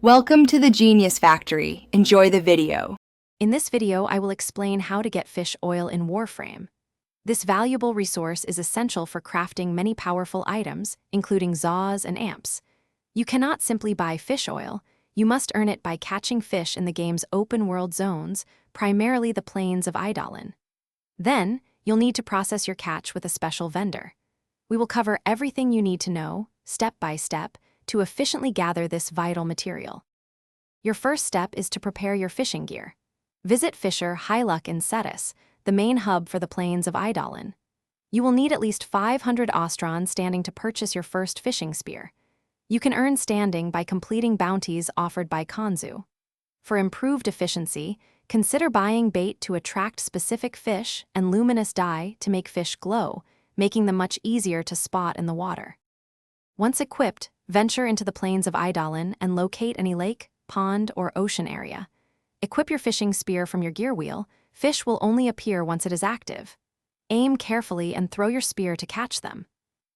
Welcome to the Genius Factory. Enjoy the video. In this video, I will explain how to get fish oil in Warframe. This valuable resource is essential for crafting many powerful items, including Zaws and Amps. You cannot simply buy fish oil. You must earn it by catching fish in the game's open-world zones, primarily the plains of Idolin. Then, you'll need to process your catch with a special vendor. We will cover everything you need to know, step by step, to efficiently gather this vital material. Your first step is to prepare your fishing gear. Visit Fisher Hyluck in Cetus, the main hub for the plains of Idolin. You will need at least 500 Ostron standing to purchase your first fishing spear. You can earn standing by completing bounties offered by Kanzu. For improved efficiency, consider buying bait to attract specific fish and luminous dye to make fish glow, making them much easier to spot in the water. Once equipped, venture into the plains of Idolin and locate any lake, pond, or ocean area. Equip your fishing spear from your gear wheel. Fish will only appear once it is active. Aim carefully and throw your spear to catch them.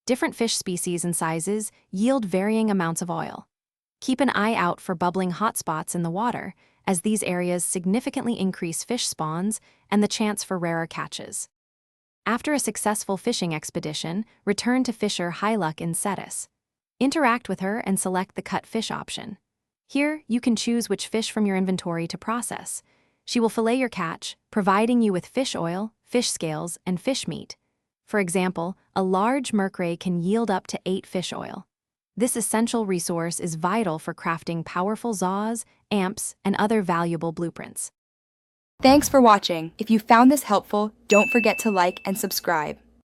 Different fish species and sizes yield varying amounts of oil. Keep an eye out for bubbling hotspots in the water, as these areas significantly increase fish spawns and the chance for rarer catches. After a successful fishing expedition, return to Fisher Hyluck in Cetus. Interact with her and select the cut fish option. Here, you can choose which fish from your inventory to process. She will fillet your catch, providing you with fish oil, fish scales, and fish meat. For example, a large mercray can yield up to 8 fish oil. This essential resource is vital for crafting powerful Zaws, Amps, and other valuable blueprints. Thanks for watching. If you found this helpful, don't forget to like and subscribe.